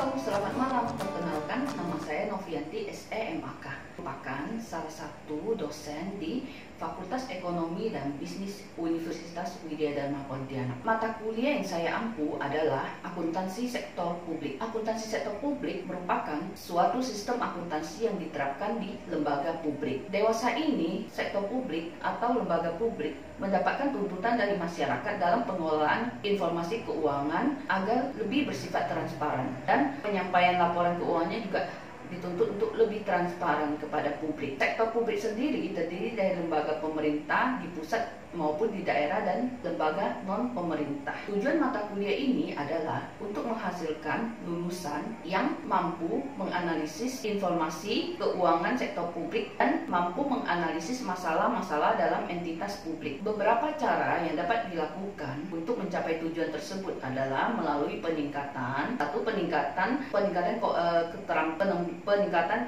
Halo, selamat malam. Perkenalkan, nama saya Novianti SEMAK. Merupakan salah satu dosen di Fakultas Ekonomi dan Bisnis Universitas Widya Dharma Pontianak. Mata kuliah yang saya ampu adalah akuntansi sektor publik. Akuntansi sektor publik merupakan suatu sistem akuntansi yang diterapkan di lembaga publik. Dewasa ini, sektor publik atau lembaga publik mendapatkan tuntutan dari masyarakat dalam pengelolaan informasi keuangan agar lebih bersifat transparan, dan penyampaian laporan keuangannya juga dituntut untuk lebih transparan kepada publik. Sektor publik sendiri terdiri dari lembaga pemerintah di pusat maupun di daerah dan lembaga non-pemerintah. Tujuan mata kuliah ini adalah untuk menghasilkan lulusan yang mampu menganalisis informasi keuangan sektor publik dan mampu menganalisis masalah-masalah dalam entitas publik. Beberapa cara yang dapat dilakukan untuk mencapai tujuan tersebut adalah melalui peningkatan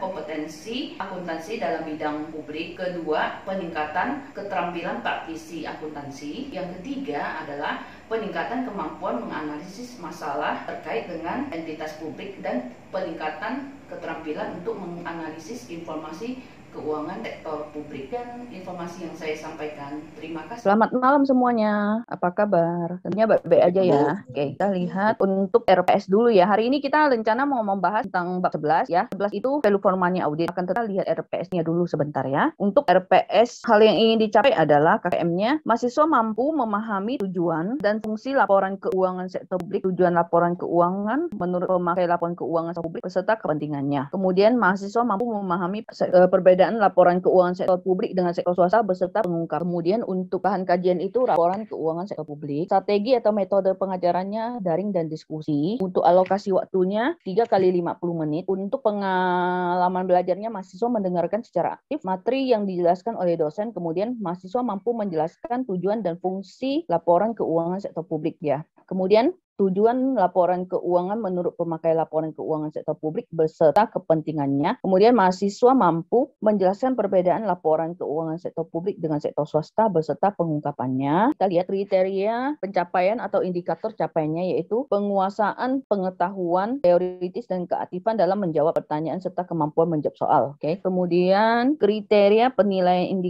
kompetensi akuntansi dalam bidang publik, kedua peningkatan keterampilan praktisi akuntansi, yang ketiga adalah peningkatan kemampuan menganalisis masalah terkait dengan entitas publik, dan peningkatan keterampilan untuk menganalisis informasi keuangan sektor publik. Dan informasi yang saya sampaikan, terima kasih. Selamat malam semuanya, apa kabar? Tentunya baik-baik aja ya. Oke, kita lihat untuk RPS dulu ya. Hari ini kita rencana mau membahas tentang bab 11 ya. 11 itu value for money audit. Akan kita lihat RPS-nya dulu sebentar ya. Untuk RPS, hal yang ingin dicapai adalah KKM-nya, mahasiswa mampu memahami tujuan dan fungsi laporan keuangan sektor publik, tujuan laporan keuangan menurut pemakai laporan keuangan sektor publik beserta kepentingannya. Kemudian mahasiswa mampu memahami perbedaan laporan keuangan sektor publik dengan sektor swasta beserta pengungkap. Kemudian untuk bahan kajian itu laporan keuangan sektor publik, strategi atau metode pengajarannya daring dan diskusi. Untuk alokasi waktunya 3 kali 50 menit. Untuk pengalaman belajarnya mahasiswa mendengarkan secara aktif materi yang dijelaskan oleh dosen. Kemudian mahasiswa mampu menjelaskan tujuan dan fungsi laporan keuangan sektor publik ya. Kemudian tujuan laporan keuangan menurut pemakai laporan keuangan sektor publik beserta kepentingannya. Kemudian mahasiswa mampu menjelaskan perbedaan laporan keuangan sektor publik dengan sektor swasta beserta pengungkapannya. Kita lihat kriteria pencapaian atau indikator capaiannya, yaitu penguasaan pengetahuan teoritis dan keaktifan dalam menjawab pertanyaan serta kemampuan menjawab soal. Oke. Kemudian kriteria penilaian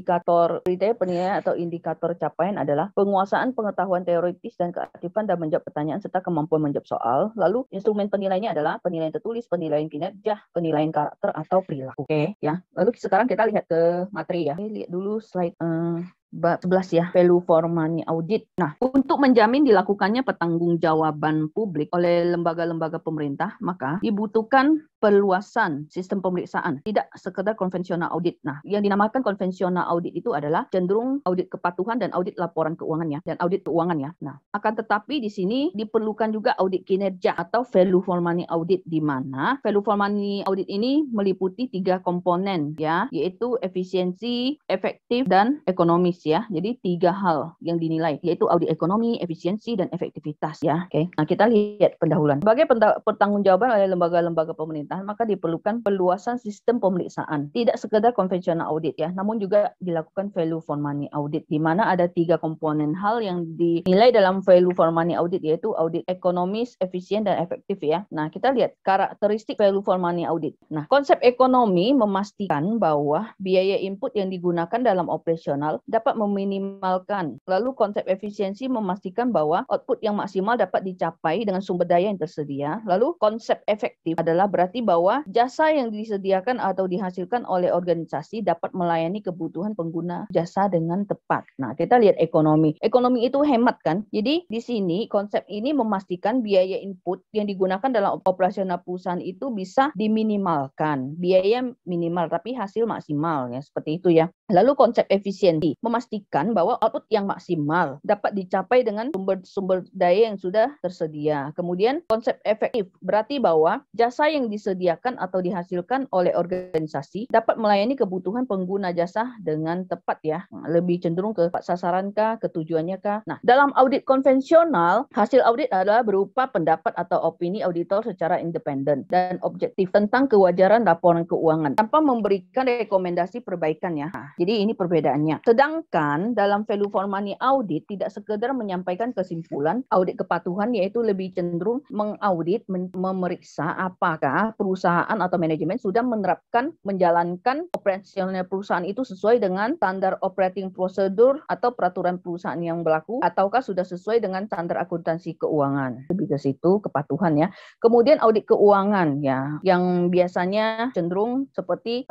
atau indikator capaian adalah penguasaan pengetahuan teoritis dan keaktifan dalam menjawab pertanyaan serta kemampuan menjawab soal. Lalu instrumen penilaiannya adalah penilaian tertulis, penilaian kinerja, penilaian karakter atau perilaku. Oke ya. Lalu sekarang kita lihat ke materi ya. Lihat dulu slide bab 11 ya, value for money audit. Nah, untuk menjamin dilakukannya pertanggungjawaban publik oleh lembaga-lembaga pemerintah, maka dibutuhkan perluasan sistem pemeriksaan, tidak sekedar konvensional audit. Nah, yang dinamakan konvensional audit itu adalah cenderung audit kepatuhan dan audit laporan keuangannya dan audit keuangannya. Nah, akan tetapi di sini diperlukan juga audit kinerja atau value for money audit, di mana value for money audit ini meliputi 3 komponen ya, yaitu efisiensi, efektif, dan ekonomis ya. Jadi 3 hal yang dinilai, yaitu audit ekonomi, efisiensi, dan efektivitas ya. Oke. Nah, kita lihat pendahuluan. Sebagai pertanggungjawaban oleh lembaga-lembaga pemerintah, maka diperlukan perluasan sistem pemeriksaan. Tidak sekedar konvensional audit ya, namun juga dilakukan value for money audit, di mana ada 3 komponen hal yang dinilai dalam value for money audit, yaitu audit ekonomis, efisien, dan efektif ya. Nah, kita lihat karakteristik value for money audit. Nah, konsep ekonomi memastikan bahwa biaya input yang digunakan dalam operasional dapat meminimalkan. Lalu konsep efisiensi memastikan bahwa output yang maksimal dapat dicapai dengan sumber daya yang tersedia. Lalu konsep efektif adalah berarti bahwa jasa yang disediakan atau dihasilkan oleh organisasi dapat melayani kebutuhan pengguna jasa dengan tepat. Nah, kita lihat ekonomi. Ekonomi itu hemat kan? Jadi di sini konsep ini memastikan biaya input yang digunakan dalam operasional perusahaan itu bisa diminimalkan. Biaya minimal tapi hasil maksimal ya, seperti itu ya. Lalu konsep efisiensi memastikan bahwa output yang maksimal dapat dicapai dengan sumber daya yang sudah tersedia. Kemudian konsep efektif berarti bahwa jasa yang disediakan disediakan atau dihasilkan oleh organisasi dapat melayani kebutuhan pengguna jasa dengan tepat ya. Lebih cenderung ke sasaran kah, ke tujuannya kah. Nah, dalam audit konvensional, hasil audit adalah berupa pendapat atau opini auditor secara independen dan objektif tentang kewajaran laporan keuangan tanpa memberikan rekomendasi perbaikan ya. Nah, jadi ini perbedaannya. Sedangkan dalam value for money audit tidak sekedar menyampaikan kesimpulan audit kepatuhan, yaitu lebih cenderung mengaudit, memeriksa apakah perusahaan atau manajemen sudah menerapkan, menjalankan operasional perusahaan itu sesuai dengan standar operating procedure atau peraturan perusahaan yang berlaku, ataukah sudah sesuai dengan standar akuntansi keuangan. Lebih ke situ kepatuhan ya. Kemudian audit keuangan ya, yang biasanya cenderung seperti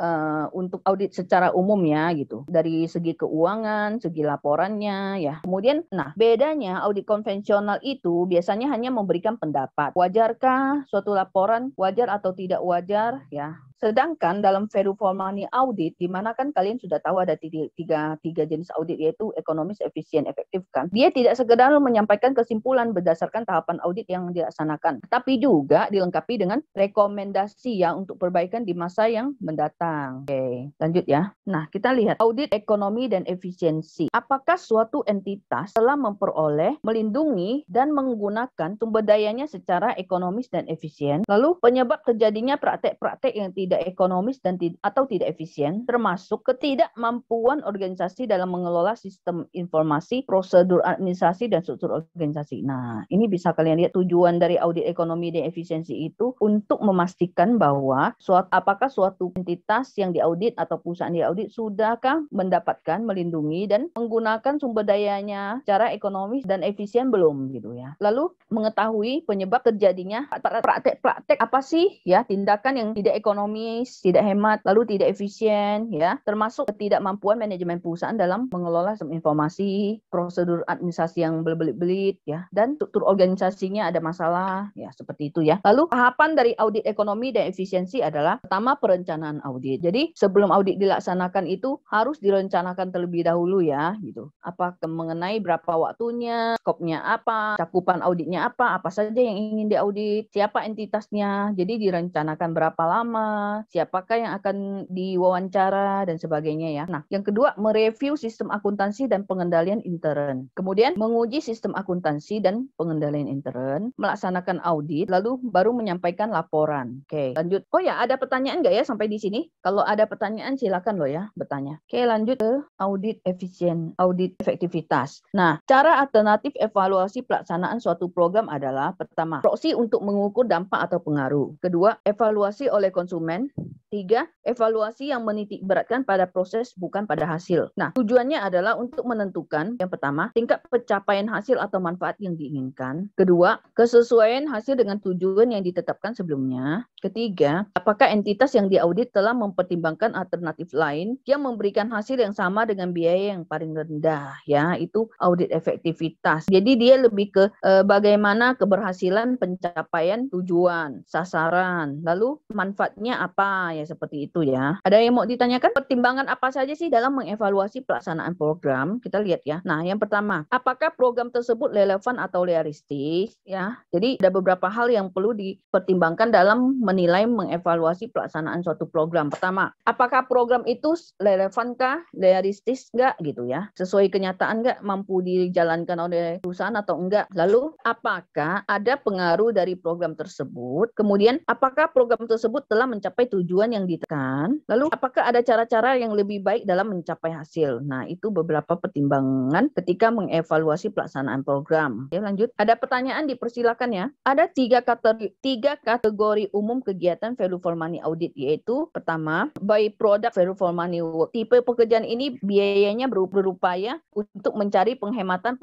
untuk audit secara umum ya gitu. Dari segi keuangan, segi laporannya ya. Kemudian, nah bedanya audit konvensional itu biasanya hanya memberikan pendapat. Wajarkah suatu laporan, wajar atau tidak wajar ya. Sedangkan dalam value for money audit, di mana kan kalian sudah tahu ada tiga jenis audit, yaitu ekonomis, efisien, efektif kan. Dia tidak sekedar menyampaikan kesimpulan berdasarkan tahapan audit yang dilaksanakan, tapi juga dilengkapi dengan rekomendasi ya untuk perbaikan di masa yang mendatang. Oke, lanjut ya. Nah, kita lihat audit ekonomi dan efisiensi. Apakah suatu entitas telah memperoleh, melindungi, dan menggunakan sumber dayanya secara ekonomis dan efisien? Lalu penyebab terjadinya praktek-praktek yang tidak ekonomis dan atau tidak efisien, termasuk ketidakmampuan organisasi dalam mengelola sistem informasi, prosedur administrasi, dan struktur organisasi. Nah, ini bisa kalian lihat tujuan dari audit ekonomi dan efisiensi itu untuk memastikan bahwa apakah suatu entitas yang diaudit atau perusahaan diaudit sudahkah mendapatkan, melindungi, dan menggunakan sumber dayanya secara ekonomis dan efisien belum gitu ya. Lalu mengetahui penyebab terjadinya praktek-praktek apa sih ya, tindakan yang tidak ekonomis, tidak hemat, lalu tidak efisien ya, termasuk ketidakmampuan manajemen perusahaan dalam mengelola informasi, prosedur administrasi yang berbelit-belit ya, dan struktur organisasinya ada masalah ya, seperti itu ya. Lalu tahapan dari audit ekonomi dan efisiensi adalah pertama perencanaan audit. Jadi sebelum audit dilaksanakan itu harus direncanakan terlebih dahulu ya gitu. Apakah mengenai berapa waktunya, skopnya apa, cakupan auditnya apa saja yang ingin diaudit, siapa entitasnya, jadi direncanakan berapa lama, siapakah yang akan diwawancara dan sebagainya ya. Nah, yang kedua mereview sistem akuntansi dan pengendalian intern. Kemudian menguji sistem akuntansi dan pengendalian intern, melaksanakan audit, lalu baru menyampaikan laporan. Oke, lanjut. Oh ya, ada pertanyaan nggak ya sampai di sini? Kalau ada pertanyaan silakan loh ya bertanya. Oke, lanjut ke audit efisien, audit efektivitas. Nah, cara alternatif evaluasi pelaksanaan suatu program adalah pertama, proksi untuk mengukur dampak atau pengaruh. Kedua, evaluasi oleh konsumen. Tiga, evaluasi yang menitik beratkan pada proses bukan pada hasil. Nah, tujuannya adalah untuk menentukan yang pertama, tingkat pencapaian hasil atau manfaat yang diinginkan. Kedua, kesesuaian hasil dengan tujuan yang ditetapkan sebelumnya. Ketiga, apakah entitas yang diaudit telah mempertimbangkan alternatif lain yang memberikan hasil yang sama dengan biaya yang paling rendah ya, itu audit efektivitas. Jadi dia lebih ke bagaimana keberhasilan pencapaian tujuan, sasaran, lalu manfaatnya apa ya, seperti itu ya. Ada yang mau ditanyakan? Pertimbangan apa saja sih dalam mengevaluasi pelaksanaan program? Kita lihat ya. Nah, yang pertama, apakah program tersebut relevan atau realistis ya. Jadi ada beberapa hal yang perlu dipertimbangkan dalam menilai mengevaluasi pelaksanaan suatu program. Pertama, apakah program itu relevankah, realistis enggak gitu ya. Sesuai kenyataan enggak, mampu dijalankan oleh perusahaan atau enggak. Lalu, apakah ada pengaruh dari program tersebut? Kemudian, apakah program tersebut telah mencapai tujuan yang ditekan? Lalu, apakah ada cara-cara yang lebih baik dalam mencapai hasil? Nah, itu beberapa pertimbangan ketika mengevaluasi pelaksanaan program. Oke, lanjut. Ada pertanyaan, dipersilakan ya. Ada tiga kategori umum kegiatan value for money audit, yaitu pertama, by product value for money work. Tipe pekerjaan ini biayanya berupaya untuk mencari penghematan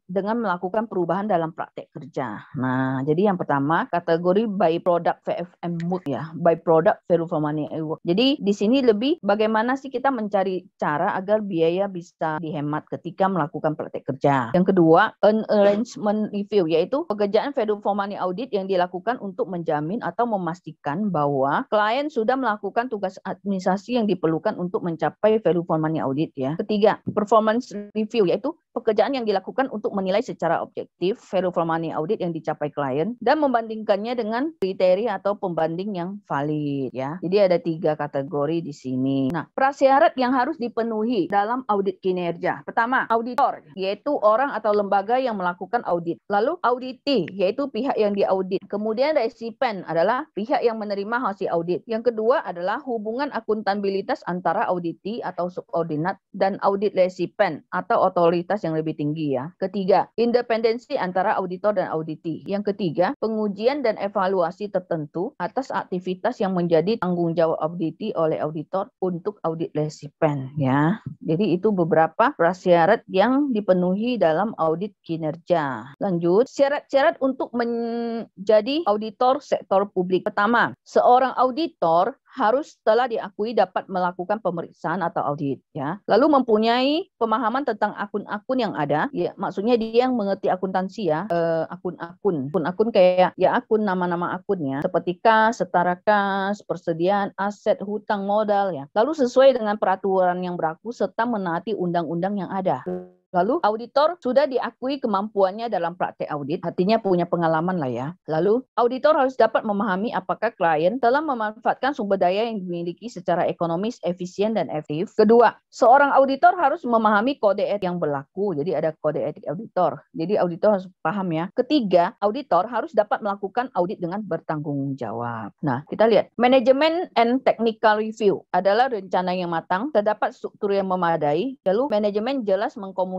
dengan melakukan perubahan dalam praktek kerja. Nah, jadi yang pertama kategori by product VFM mood ya, by product value for money work. Jadi di sini lebih bagaimana sih kita mencari cara agar biaya bisa dihemat ketika melakukan praktek kerja. Yang kedua, an arrangement review, yaitu pekerjaan value for money audit yang dilakukan untuk menjamin atau memastikan bahwa klien sudah melakukan tugas administrasi yang diperlukan untuk mencapai value for money audit ya. Ketiga, performance review, yaitu pekerjaan yang dilakukan untuk menilai secara objektif value for money audit yang dicapai klien dan membandingkannya dengan kriteria atau pembanding yang valid ya. Jadi ada 3 kategori di sini. Nah, prasyarat yang harus dipenuhi dalam audit kinerja. Pertama, auditor, yaitu orang atau lembaga yang melakukan audit. Lalu auditee, yaitu pihak yang diaudit. Kemudian resipen adalah pihak yang menerima hasil audit. Yang kedua adalah hubungan akuntabilitas antara auditee atau subordinat dan audit resipen atau otoritas yang lebih tinggi ya. Ketiga, independensi antara auditor dan auditee. Yang ketiga, pengujian dan evaluasi tertentu atas aktivitas yang menjadi tanggung jawab auditee oleh auditor untuk audit resipen ya. Jadi itu beberapa prasyarat yang dipenuhi dalam audit kinerja. Lanjut, syarat-syarat untuk menjadi auditor sektor publik. Pertama, seorang auditor harus telah diakui dapat melakukan pemeriksaan atau audit ya. Lalu mempunyai pemahaman tentang akun-akun yang ada. Ya, maksudnya dia yang mengerti akuntansi ya. Akun-akun kayak ya akun nama-nama akunnya seperti kas, setara kas, persediaan aset, hutang modal ya. Lalu sesuai dengan peraturan yang berlaku serta menaati undang-undang yang ada. Lalu auditor sudah diakui kemampuannya dalam praktek audit, artinya punya pengalaman lah ya. Lalu auditor harus dapat memahami apakah klien telah memanfaatkan sumber daya yang dimiliki secara ekonomis, efisien, dan efektif. Kedua, seorang auditor harus memahami kode etik yang berlaku, jadi ada kode etik auditor. Jadi auditor harus paham ya. Ketiga, auditor harus dapat melakukan audit dengan bertanggung jawab. Nah, kita lihat. Manajemen and technical review adalah rencana yang matang, terdapat struktur yang memadai, lalu manajemen jelas mengkomunikasikan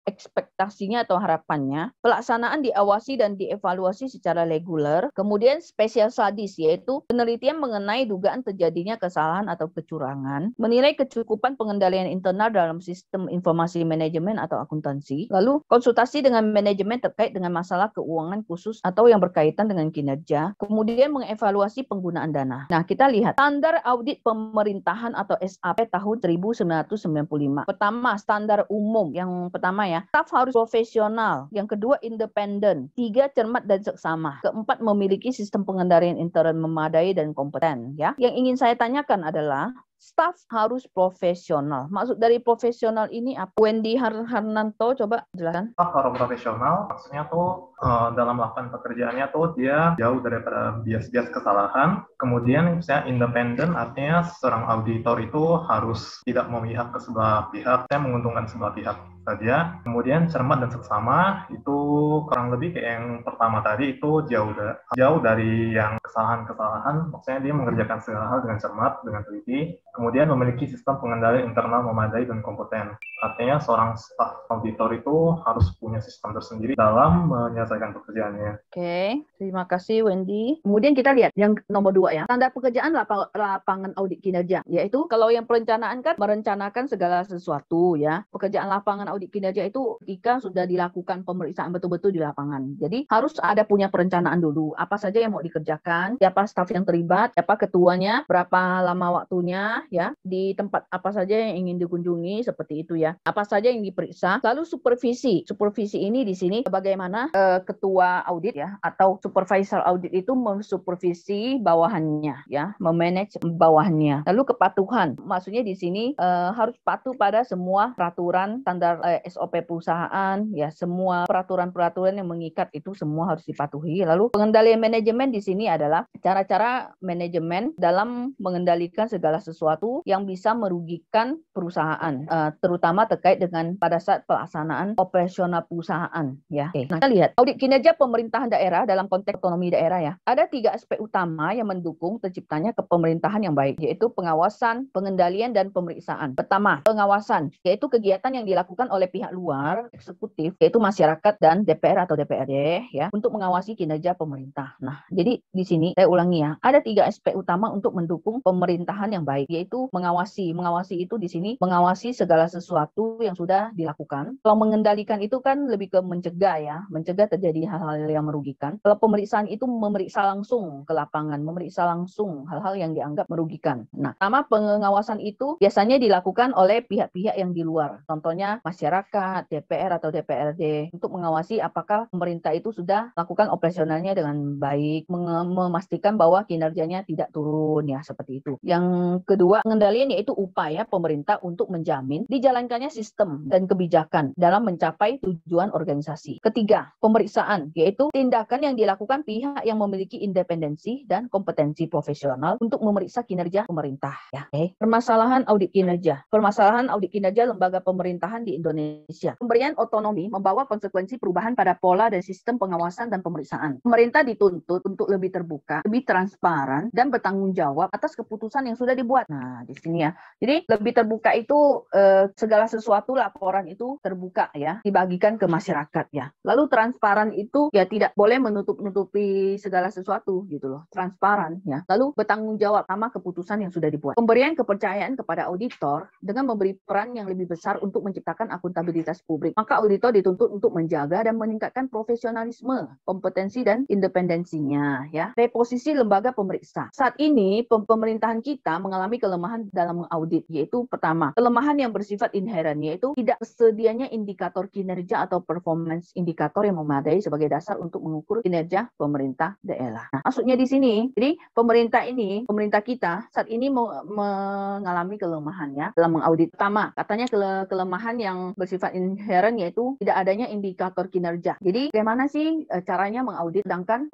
ekspektasinya atau harapannya, pelaksanaan diawasi dan dievaluasi secara reguler, kemudian spesial sadis yaitu penelitian mengenai dugaan terjadinya kesalahan atau kecurangan, menilai kecukupan pengendalian internal dalam sistem informasi manajemen atau akuntansi, lalu konsultasi dengan manajemen terkait dengan masalah keuangan khusus atau yang berkaitan dengan kinerja, kemudian mengevaluasi penggunaan dana. Nah, kita lihat standar audit pemerintahan atau SAP tahun 1995. Pertama, standar umum. Yang pertama ya, staf harus profesional. Yang kedua, independen. 3, cermat dan seksama. Keempat, memiliki sistem pengendalian intern memadai dan kompeten. Ya, yang ingin saya tanyakan adalah staf harus profesional. Maksud dari profesional ini apa? Wendy Harnanto, coba jelaskan. Staf harus profesional, maksudnya tuh dalam melakukan pekerjaannya tuh dia jauh daripada bias-bias kesalahan. Kemudian misalnya independen, artinya seorang auditor itu harus tidak memihak ke sebelah pihak, saya menguntungkan sebelah pihak saja. Kemudian cermat dan seksama, itu kurang lebih kayak yang pertama tadi, itu jauh dari yang kesalahan-kesalahan, maksudnya dia mengerjakan segala hal dengan cermat, dengan teliti. Kemudian memiliki sistem pengendalian internal memadai dan kompeten. Artinya seorang staf auditor itu harus punya sistem tersendiri dalam menyelesaikan pekerjaannya. Oke, terima kasih Wendy. Kemudian kita lihat yang nomor 2 ya, standar pekerjaan lapangan audit kinerja, yaitu kalau yang perencanaan kan merencanakan segala sesuatu ya. Pekerjaan lapangan audit kinerja itu ketika sudah dilakukan pemeriksaan betul-betul di lapangan. Jadi harus ada punya perencanaan dulu, apa saja yang mau dikerjakan, siapa staf yang terlibat, siapa ketuanya, berapa lama waktunya ya, di tempat apa saja yang ingin dikunjungi, seperti itu ya. Apa saja yang diperiksa. Lalu supervisi. Supervisi ini di sini bagaimana ketua audit ya atau supervisor audit itu mensupervisi bawahannya ya, memanage bawahannya. Lalu kepatuhan. Maksudnya di sini harus patuh pada semua peraturan standar SOP perusahaan ya, semua peraturan-peraturan yang mengikat itu semua harus dipatuhi. Lalu pengendalian manajemen di sini adalah cara-cara manajemen dalam mengendalikan segala sesuatu yang bisa merugikan perusahaan, terutama terkait dengan pada saat pelaksanaan operasional perusahaan ya. Oke. Nah, kita lihat audit kinerja pemerintahan daerah dalam konteks otonomi daerah ya. Ada 3 aspek utama yang mendukung terciptanya kepemerintahan yang baik, yaitu pengawasan, pengendalian, dan pemeriksaan. Pertama, pengawasan, yaitu kegiatan yang dilakukan oleh pihak luar eksekutif, yaitu masyarakat dan DPR atau DPRD ya, untuk mengawasi kinerja pemerintah. Nah, jadi di sini saya ulangi ya, ada 3 aspek utama untuk mendukung pemerintahan yang baik, yaitu mengawasi. Mengawasi itu di sini mengawasi segala sesuatu yang sudah dilakukan. Kalau mengendalikan itu kan lebih ke mencegah ya, mencegah terjadi hal-hal yang merugikan. Kalau pemeriksaan itu memeriksa langsung ke lapangan, memeriksa langsung hal-hal yang dianggap merugikan. Nah, sama pengawasan itu biasanya dilakukan oleh pihak-pihak yang di luar. Contohnya masyarakat, DPR atau DPRD, untuk mengawasi apakah pemerintah itu sudah lakukan operasionalnya dengan baik, memastikan bahwa kinerjanya tidak turun ya, seperti itu. Yang kedua, pengendalian yaitu upaya pemerintah untuk menjamin dijalankannya namanya sistem dan kebijakan dalam mencapai tujuan organisasi. Ketiga, pemeriksaan, yaitu tindakan yang dilakukan pihak yang memiliki independensi dan kompetensi profesional untuk memeriksa kinerja pemerintah. Ya, okay. Permasalahan audit kinerja. Permasalahan audit kinerja lembaga pemerintahan di Indonesia. Pemberian otonomi membawa konsekuensi perubahan pada pola dan sistem pengawasan dan pemeriksaan. Pemerintah dituntut untuk lebih terbuka, lebih transparan, dan bertanggung jawab atas keputusan yang sudah dibuat. Nah, di sini ya. Jadi lebih terbuka itu segala sesuatu laporan itu terbuka ya, dibagikan ke masyarakat ya. Lalu transparan itu ya tidak boleh menutup-nutupi segala sesuatu gitu loh. Transparan ya. Lalu bertanggung jawab sama keputusan yang sudah dibuat. Pemberian kepercayaan kepada auditor dengan memberi peran yang lebih besar untuk menciptakan akuntabilitas publik. Maka auditor dituntut untuk menjaga dan meningkatkan profesionalisme, kompetensi dan independensinya ya. Reposisi lembaga pemeriksa. Saat ini pemerintahan kita mengalami kelemahan dalam mengaudit, yaitu pertama, kelemahan yang bersifat inheren, yaitu tidak tersedianya indikator kinerja atau performance indikator yang memadai sebagai dasar untuk mengukur kinerja pemerintah daerah. Nah, maksudnya di sini, jadi pemerintah kita saat ini mengalami kelemahan ya dalam mengaudit. Pertama, katanya kelemahan yang bersifat inheren yaitu tidak adanya indikator kinerja. Jadi bagaimana sih caranya mengaudit, sedangkan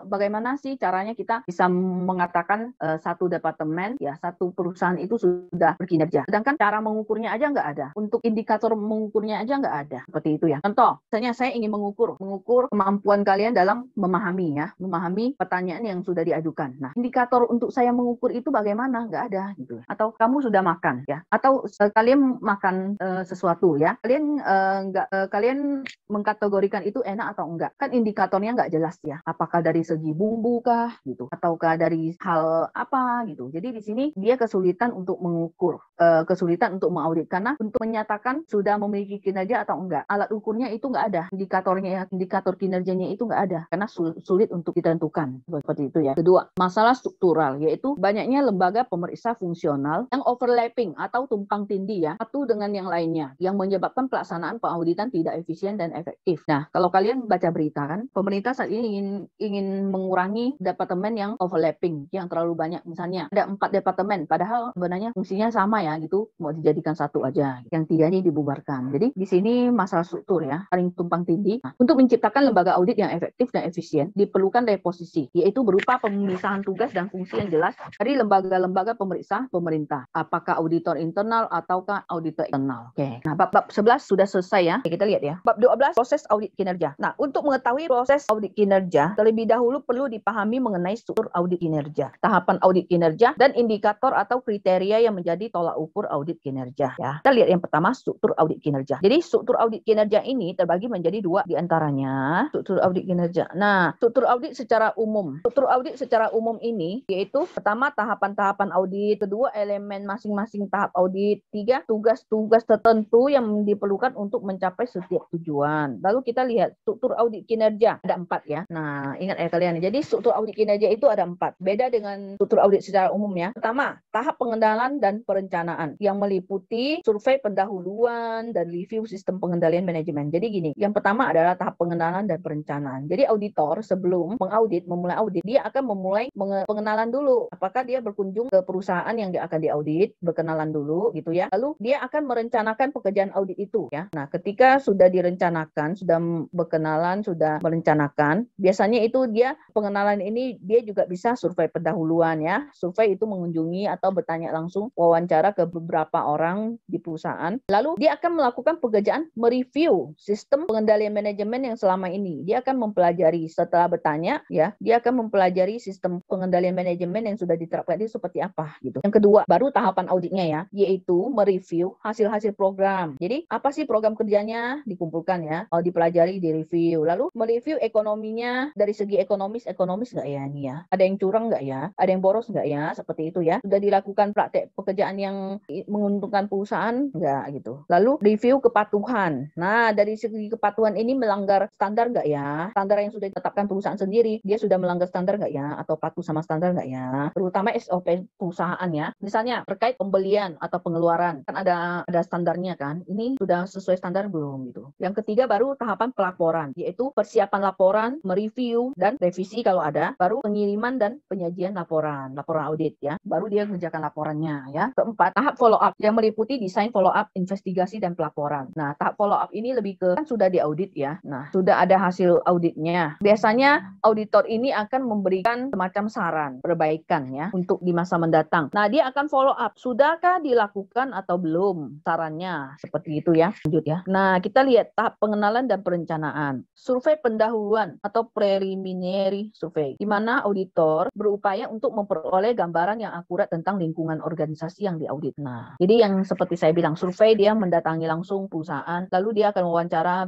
bagaimana sih caranya kita bisa mengatakan satu departemen ya, satu perusahaan itu sudah berkinerja, sedangkan cara mengukurnya aja nggak ada, untuk indikator mengukurnya aja nggak ada, seperti itu ya. Contoh, misalnya saya ingin mengukur kemampuan kalian dalam memahami pertanyaan yang sudah diajukan. Nah, indikator untuk saya mengukur itu bagaimana? Nggak ada gitu. Atau kamu sudah makan ya, atau kalian makan sesuatu ya, kalian mengkategorikan itu enak atau enggak, kan indikatornya nggak jelas ya, apakah dari segi bumbu kah gitu, ataukah dari hal apa gitu. Jadi di sini dia kesulitan untuk mengukur, kesulitan untuk mengaudit, karena untuk menyatakan sudah memiliki kinerja atau enggak, alat ukurnya itu enggak ada, indikator kinerjanya itu enggak ada, karena sulit untuk ditentukan, seperti itu ya. Kedua, masalah struktural, yaitu banyaknya lembaga pemeriksa fungsional yang overlapping atau tumpang tindih ya, satu dengan yang lainnya, yang menyebabkan pelaksanaan pengauditan tidak efisien dan efektif. Nah, kalau kalian baca berita kan, pemerintah saat ini ingin mengurangi departemen yang overlapping, yang terlalu banyak. Misalnya ada 4 departemen, padahal sebenarnya fungsinya sama ya gitu, mau dijadikan satu aja, yang 3 ini dibubarkan. Jadi di sini masalah struktur ya, saling tumpang tindih. Nah, untuk menciptakan lembaga audit yang efektif dan efisien, diperlukan reposisi, yaitu berupa pemisahan tugas dan fungsi yang jelas dari lembaga-lembaga pemeriksa pemerintah, apakah auditor internal ataukah auditor eksternal. Oke. Nah, bab 11 sudah selesai ya. Oke, kita lihat ya. Bab 12, proses audit kinerja. Nah, untuk mengetahui proses audit kinerja, terlebih dahulu perlu dipahami mengenai struktur audit kinerja, tahapan audit kinerja, dan indikator atau kriteria yang menjadi tolak ukur audit kinerja. Ya, kita lihat yang pertama, struktur audit kinerja. Jadi struktur audit kinerja ini terbagi menjadi 2 diantaranya. Struktur audit kinerja. Nah, struktur audit secara umum. Struktur audit secara umum ini yaitu pertama tahapan-tahapan audit, kedua elemen masing-masing tahap audit, 3 tugas-tugas tertentu yang diperlukan untuk mencapai setiap tujuan. Lalu kita lihat struktur audit kinerja ada 4 ya. Nah, ingat ya kalian. Jadi struktur audit kinerja itu ada 4. Beda dengan struktur audit secara umum ya. Pertama, tahap pengenalan dan perencanaan yang meliputi survei pendahuluan dan review sistem pengendalian manajemen. Jadi gini, yang pertama adalah tahap pengenalan dan perencanaan. Jadi auditor sebelum memulai audit, dia akan memulai pengenalan dulu. Apakah dia berkunjung ke perusahaan yang dia akan diaudit, berkenalan dulu gitu ya. Lalu dia akan merencanakan pekerjaan audit itu ya. Nah, ketika sudah direncanakan, sudah berkenalan, sudah merencanakan, biasanya itu dia pengenalan ini dia juga bisa survei pendahuluan ya. Survei itu mengunjungi atau bertanya langsung, wawancara ke beberapa orang di perusahaan. Lalu dia akan melakukan pekerjaan mereview sistem pengendalian manajemen yang selama ini. Dia akan mempelajari setelah bertanya ya, dia akan mempelajari sistem pengendalian manajemen yang sudah diterapkan itu seperti apa gitu. Yang kedua, baru tahapan auditnya ya, yaitu mereview hasil-hasil program. Jadi apa sih program kerjanya dikumpulkan ya, dipelajari, direview. Lalu mereview ekonominya, dari segi ekonomis nggak ya ini ya, ada yang curang nggak ya, ada yang boros nggak ya, seperti itu ya. Sudah dilakukan praktek pekerjaan yang menguntungkan perusahaan nggak gitu. Lalu review kepatuhan. Nah, dari segi kepatuhan ini melanggar standar nggak ya, standar yang sudah ditetapkan perusahaan sendiri, dia sudah melanggar standar nggak ya, atau patuh sama standar nggak ya, terutama SOP perusahaan ya. Misalnya terkait pembelian atau pengeluaran, kan ada standarnya kan, ini sudah sesuai standar belum gitu. Yang ketiga baru tahapan pelaporan, yaitu persiapan laporan, mereview dan revisi kalau ada, baru pengiriman dan penyajian laporan audit ya, baru dia mengerjakan laporannya ya. Keempat, tahap follow up yang meliputi desain follow follow up, investigasi, dan pelaporan. Nah, tahap follow up ini lebih ke, kan sudah diaudit ya. Nah, sudah ada hasil auditnya. Biasanya auditor ini akan memberikan semacam saran, perbaikan ya, untuk di masa mendatang. Nah, dia akan follow up. Sudahkah dilakukan atau belum sarannya? Seperti itu ya. Lanjut ya. Nah, kita lihat tahap pengenalan dan perencanaan. Survei pendahuluan atau preliminary survey, di mana auditor berupaya untuk memperoleh gambaran yang akurat tentang lingkungan organisasi yang diaudit. Nah, jadi yang seperti saya bilang, survei dia mendatangi langsung perusahaan, lalu dia akan wawancara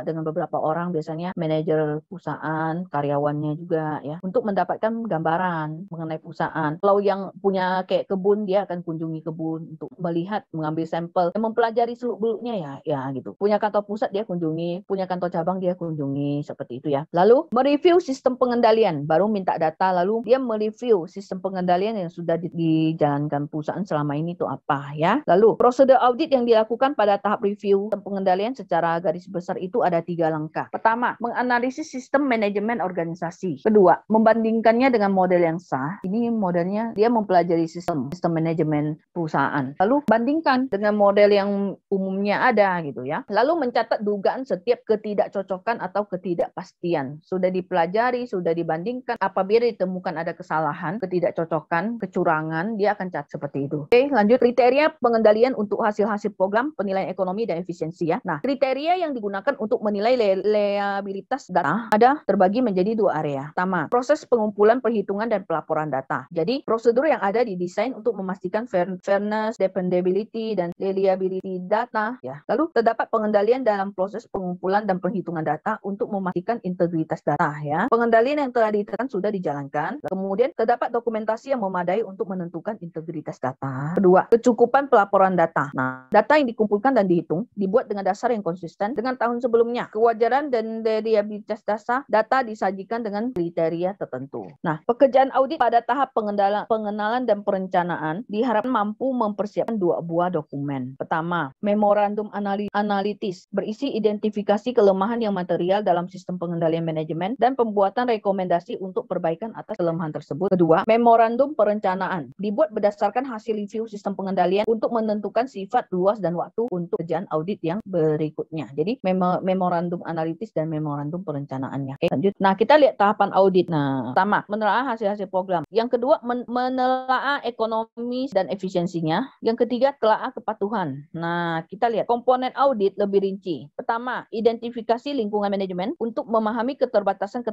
dengan beberapa orang, biasanya manajer perusahaan, karyawannya juga ya, untuk mendapatkan gambaran mengenai perusahaan. Kalau yang punya kayak kebun, dia akan kunjungi kebun untuk melihat, mengambil sampel, mempelajari seluk-beluknya ya gitu. Punya kantor pusat dia kunjungi, punya kantor cabang dia kunjungi, seperti itu ya. Lalu mereview sistem pengendalian, baru minta data, lalu dia mereview sistem pengendalian yang sudah dijalankan perusahaan selama ini itu apa ya. Lalu prosedur audit yang dilakukan pada tahap review sistem pengendalian secara garis besar itu ada 3 langkah. Pertama, menganalisis sistem manajemen organisasi. Kedua, membandingkannya dengan model yang sah. Ini modelnya dia mempelajari sistem manajemen perusahaan. Lalu bandingkan dengan model yang umumnya ada gitu ya. Lalu mencatat dugaan setiap ketidakcocokan atau ketidakpastian. Sudah dipelajari, sudah dibandingkan. Apabila ditemukan ada kesalahan, ketidakcocokan, kecurangan, dia akan catat seperti itu. Oke, lanjut. Kriteria pengendalian untuk hasil-hasil program penilaian ekonomi dan efisiensi ya. Nah, kriteria yang digunakan untuk menilai reliabilitas data ada terbagi menjadi 2 area. Pertama, proses pengumpulan, perhitungan, dan pelaporan data. Jadi, prosedur yang ada didesain untuk memastikan fairness, dependability, dan reliability data ya. Lalu terdapat pengendalian dalam proses pengumpulan dan perhitungan data untuk memastikan integritas data ya. Pengendalian yang telah diterapkan sudah dijalankan. Kemudian terdapat dokumentasi yang memadai untuk menentukan integritas data. Kedua, kecukupan pelaporan data. Nah, data yang dikumpulkan dan dihitung dibuat dengan dasar yang konsisten dengan tahun sebelumnya. Kewajaran dan reliabilitas data disajikan dengan kriteria tertentu. Nah, pekerjaan audit pada tahap pengenalan dan perencanaan diharapkan mampu mempersiapkan 2 buah dokumen. Pertama, memorandum analitis berisi identifikasi kelemahan yang material dalam sistem pengendalian manajemen dan pembuatan rekomendasi untuk perbaikan atas kelemahan tersebut. Kedua, memorandum perencanaan dibuat berdasarkan hasil review sistem pengendalian untuk menentukan sifat, luas, dan waktu untuk kerjaan audit yang berikutnya. Jadi memorandum analitis dan memorandum perencanaannya. Oke, lanjut. Nah, kita lihat tahapan audit. Nah, pertama, menelaah hasil-hasil program. Yang kedua, menelaah ekonomi dan efisiensinya. Yang ketiga, telaah kepatuhan. Nah, kita lihat komponen audit lebih rinci. Pertama, identifikasi lingkungan manajemen untuk memahami keterbatasan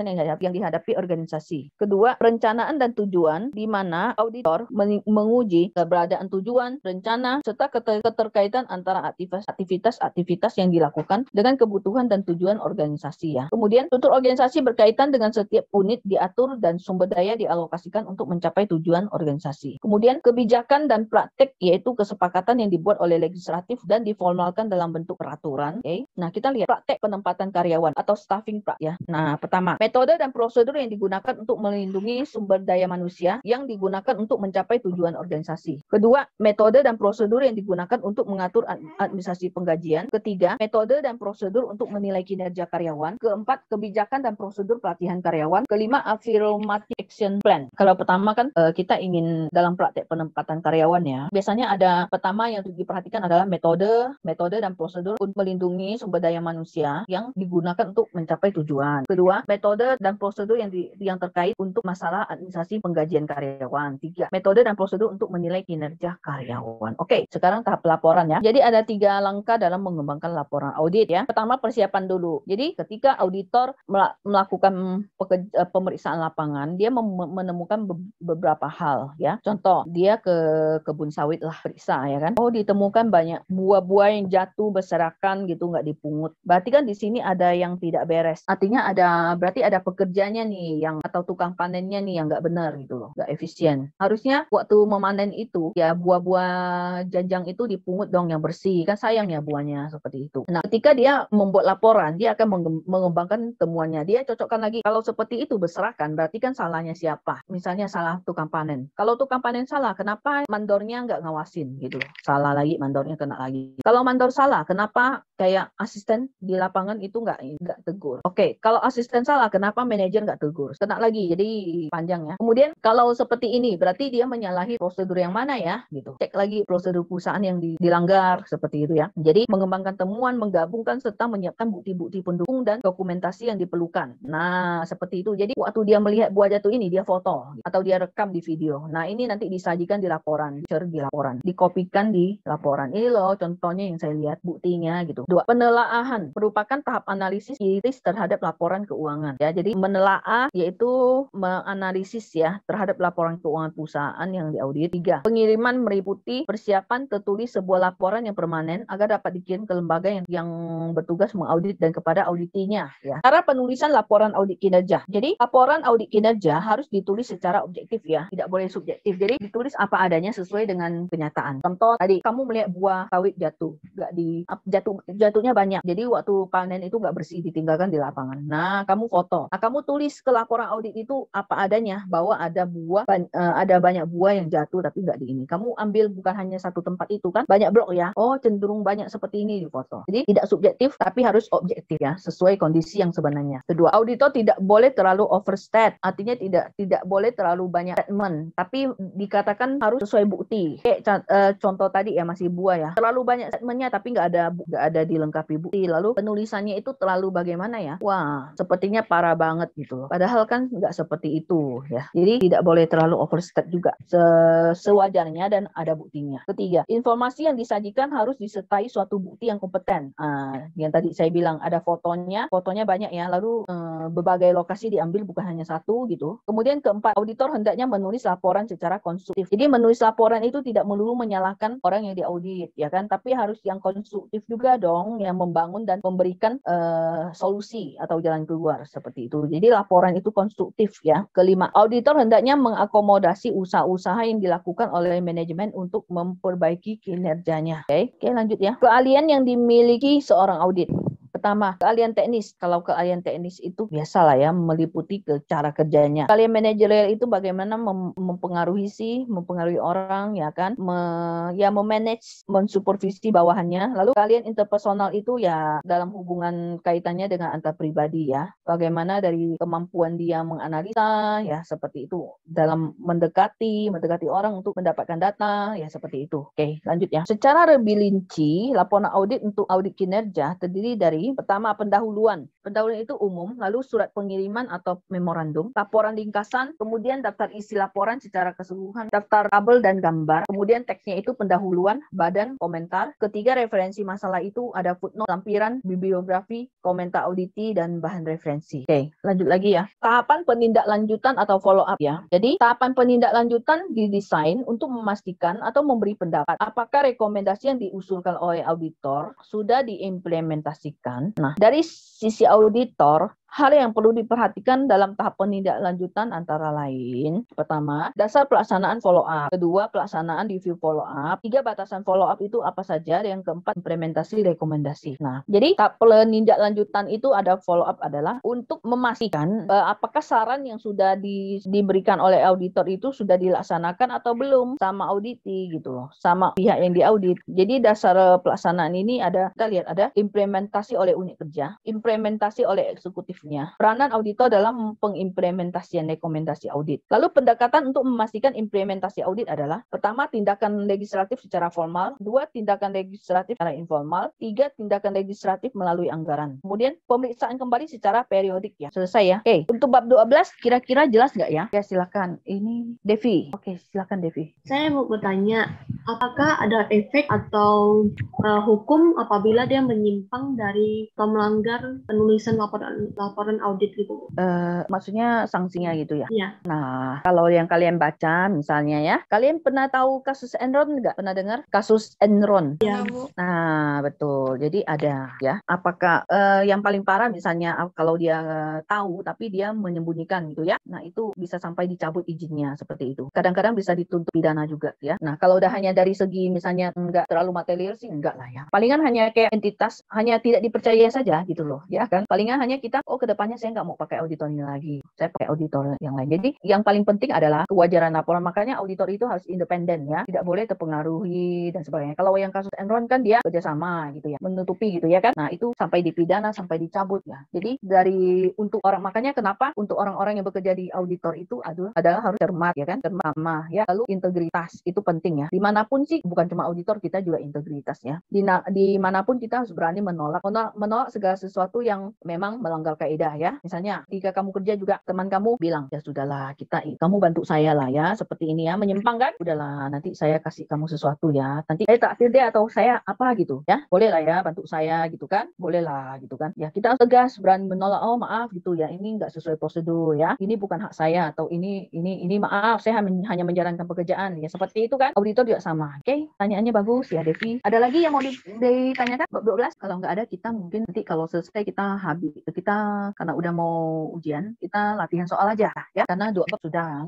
yang dihadapi organisasi. Kedua, perencanaan dan tujuan, di mana auditor menguji keberadaan tujuan, rencana, serta keterkaitan antara aktivitas yang dilakukan dengan kebutuhan dan tujuan organisasi ya. Kemudian, struktur organisasi berkaitan dengan setiap unit diatur dan sumber daya dialokasikan untuk mencapai tujuan organisasi. Kemudian, kebijakan dan praktek, yaitu kesepakatan yang dibuat oleh legislatif dan diformalkan dalam bentuk peraturan. Okay. Nah, kita lihat praktek penempatan karyawan atau staffing ya. Nah, pertama, metode dan prosedur yang digunakan untuk melindungi sumber daya manusia yang digunakan untuk mencapai tujuan organisasi. Kedua, metode dan prosedur yang digunakan untuk mengatur administrasi penggajian. Ketiga, metode dan prosedur untuk menilai kinerja karyawan. Keempat, kebijakan dan prosedur pelatihan karyawan. Kelima, affirmative action plan. Kalau pertama kan kita ingin dalam praktek penempatan karyawan ya. Biasanya ada pertama yang diperhatikan adalah metode dan prosedur untuk melindungi sumber daya manusia yang digunakan untuk mencapai tujuan. Kedua, metode dan prosedur yang terkait untuk masalah administrasi penggajian karyawan. Tiga, metode dan prosedur untuk menilai kinerja karyawan. Oke, sekarang tahap pelaporan ya. Jadi ada 3 langkah dalam mengembangkan laporan audit ya. Pertama, persiapan dulu. Jadi ketika auditor melakukan pemeriksaan lapangan, dia menemukan beberapa hal ya. Contoh, dia ke kebun sawit lah periksa ya kan. Oh, ditemukan banyak buah-buah yang jatuh berserakan gitu, nggak dipungut. Berarti kan di sini ada yang tidak beres. Artinya berarti ada pekerjanya nih atau tukang panennya nih yang nggak benar gitu loh, nggak efisien. Harusnya waktu memanen itu ya buah-buah janjang itu dipungut dong yang bersih, kan sayang ya buahnya seperti itu. Nah, ketika dia membuat laporan, dia akan mengembangkan temuannya. Dia cocokkan lagi. Kalau seperti itu berserakan, berarti kan salahnya siapa? Misalnya salah tukang panen. Kalau tukang panen salah, kenapa mandornya nggak ngawasin gitu loh? Salah lagi, mandornya kena lagi. Kalau mandor salah, kenapa kayak asisten di lapangan itu nggak tegur? Oke, kalau asisten salah, kenapa manajer nggak tegur? Kena lagi, jadi panjang ya. Kemudian kalau seperti ini, berarti dia menyalahi prosedur yang mana ya? Gitu. Cek lagi prosedur perusahaan yang dilanggar seperti itu ya. Jadi mengembangkan temuan, menggabungkan serta menyiapkan bukti-bukti pendukung dan dokumentasi yang diperlukan. Nah, seperti itu. Jadi waktu dia melihat buah jatuh ini, dia foto atau dia rekam di video. Nah, ini nanti disajikan di laporan, di laporan, dikopikan di laporan. Ini loh contohnya yang saya lihat buktinya gitu. 2. Penelaahan merupakan tahap analisis kritis terhadap laporan keuangan ya. Jadi menelaah yaitu menganalisis ya terhadap laporan keuangan perusahaan yang diaudit. 3. Pengiriman meliputi persiapan tertulis sebuah laporan yang permanen agar dapat dikirim ke lembaga yang bertugas mengaudit dan kepada auditinya ya. Cara penulisan laporan audit kinerja. Jadi laporan audit kinerja harus ditulis secara objektif ya, tidak boleh subjektif. Jadi ditulis apa adanya sesuai dengan kenyataan. Contoh tadi kamu melihat buah sawit jatuh, jatuhnya banyak. Jadi waktu panen itu nggak bersih, ditinggalkan di lapangan. Nah, kamu foto. Nah, kamu tulis ke laporan audit itu apa adanya bahwa ada banyak buah yang jatuh tapi nggak di ini. Kamu ambil bukan hanya satu tempat itu kan, banyak blok ya. Oh, cenderung banyak seperti ini di foto. Jadi tidak subjektif tapi harus objektif ya, sesuai kondisi yang sebenarnya. Kedua, auditor tidak boleh terlalu overstate. Artinya tidak boleh terlalu banyak statement, tapi dikatakan harus sesuai bukti. Kayak contoh tadi ya masih buah ya. Terlalu banyak statementnya tapi nggak ada dilengkapi bukti. Lalu penulisannya itu terlalu bagaimana ya? Wah, sepertinya parah banget gitu loh. Padahal kan nggak seperti itu ya. Jadi tidak boleh terlalu overstate juga. Sewajarnya dan ada buktinya. Ketiga, informasi yang disajikan harus disertai suatu bukti yang kompeten. Yang tadi saya bilang ada fotonya banyak ya. Lalu berbagai lokasi diambil bukan hanya satu gitu. Kemudian keempat, auditor hendaknya menulis laporan secara konstruktif. Jadi menulis laporan itu tidak melulu menyalahkan orang yang diaudit ya kan, tapi harus yang konstruktif juga dong, yang membangun dan memberikan solusi atau jalan keluar seperti itu. Jadi laporan itu konstruktif ya. Kelima, auditor hendaknya mengakomodasi usaha-usaha yang dilakukan oleh manajemen untuk memperbaiki kinerjanya. Oke, lanjut ya. Keahlian yang dimiliki seorang audit. Pertama, keahlian teknis. Kalau keahlian teknis itu biasalah ya, meliputi ke cara kerjanya. Keahlian manajerial itu bagaimana mempengaruhi orang ya kan, memanage, mensupervisi bawahannya. Lalu keahlian interpersonal itu ya dalam hubungan kaitannya dengan antar pribadi ya. Bagaimana dari kemampuan dia menganalisa ya seperti itu dalam mendekati orang untuk mendapatkan data ya seperti itu. Oke, lanjut ya. Secara lebih rinci, laporan audit untuk audit kinerja terdiri dari pertama, pendahuluan. Pendahuluan itu umum, lalu surat pengiriman atau memorandum, laporan ringkasan, kemudian daftar isi laporan secara keseluruhan, daftar tabel dan gambar, kemudian teksnya itu pendahuluan, badan, komentar. Ketiga, referensi masalah itu ada footnote, lampiran, bibliografi, komentar auditi, dan bahan referensi. Oke, lanjut lagi ya. Tahapan penindaklanjutan atau follow up ya. Jadi, tahapan penindaklanjutan didesain untuk memastikan atau memberi pendapat apakah rekomendasi yang diusulkan oleh auditor sudah diimplementasikan. Nah, dari sisi auditor, hal yang perlu diperhatikan dalam tahap penindaklanjutan antara lain, pertama, dasar pelaksanaan follow up. Kedua, pelaksanaan review follow up. Tiga, batasan follow up itu apa saja. Yang keempat, implementasi rekomendasi. Nah, jadi tahap penindaklanjutan itu ada follow up adalah untuk memastikan apakah saran yang sudah diberikan oleh auditor itu sudah dilaksanakan atau belum sama auditi gitu loh, sama pihak yang diaudit. Jadi dasar pelaksanaan ini kita lihat ada implementasi oleh unit kerja, implementasi oleh eksekutif, peranan auditor dalam pengimplementasian rekomendasi audit. Lalu pendekatan untuk memastikan implementasi audit adalah pertama, tindakan legislatif secara formal, dua, tindakan legislatif secara informal, tiga, tindakan legislatif melalui anggaran. Kemudian pemeriksaan kembali secara periodik ya. Selesai ya. Oke, untuk bab 12 kira-kira jelas nggak ya? Ya silakan. Ini Devi. Oke, silakan Devi. Saya mau bertanya, apakah ada efek atau hukum apabila dia menyimpang dari atau melanggar penulisan laporan audit gitu? Maksudnya sanksinya gitu ya? Iya. Nah, kalau yang kalian baca misalnya ya, kalian pernah tahu kasus Enron nggak? Pernah dengar kasus Enron? Iya. Nah, betul. Jadi ada ya. Apakah yang paling parah misalnya kalau dia tahu tapi dia menyembunyikan gitu ya? Nah, itu bisa sampai dicabut izinnya seperti itu. Kadang-kadang bisa dituntut pidana juga ya. Nah, kalau udah hanya dari segi misalnya nggak terlalu material sih enggak lah ya. Palingan hanya kayak entitas hanya tidak dipercaya saja gitu loh ya kan. Palingan hanya kita kedepannya saya nggak mau pakai auditor ini lagi, saya pakai auditor yang lain. Jadi yang paling penting adalah kewajaran laporan. Makanya auditor itu harus independen ya, tidak boleh terpengaruhi dan sebagainya. Kalau yang kasus Enron kan dia kerjasama gitu ya, menutupi gitu ya kan. Nah itu sampai dipidana, sampai dicabut ya. Jadi untuk orang, makanya kenapa untuk orang-orang yang bekerja di auditor itu adalah harus cermat ya kan, cermat ya. Lalu integritas itu penting ya. Dimanapun sih, bukan cuma auditor, kita juga integritas ya. Dimanapun kita harus berani menolak segala sesuatu yang memang melanggar kaidah ya. Misalnya jika kamu kerja juga teman kamu bilang, ya sudahlah, kamu bantu saya lah ya, seperti ini ya, menyimpang kan, udahlah nanti saya kasih kamu sesuatu ya, nanti saya takdir deh atau saya apa gitu ya, boleh lah ya bantu saya gitu kan, boleh lah gitu kan ya. Kita harus tegas, berani menolak, oh maaf gitu ya, ini nggak sesuai prosedur ya, ini bukan hak saya, atau ini maaf, saya hanya menjalankan pekerjaan ya, seperti itu kan. Auditor juga sama. Oke, tanyaannya bagus ya Devi. Ada lagi yang mau ditanyakan? 12? Kalau nggak ada, kita mungkin nanti kalau selesai kita karena udah mau ujian, kita latihan soal aja ya, karena 2 bab sudah.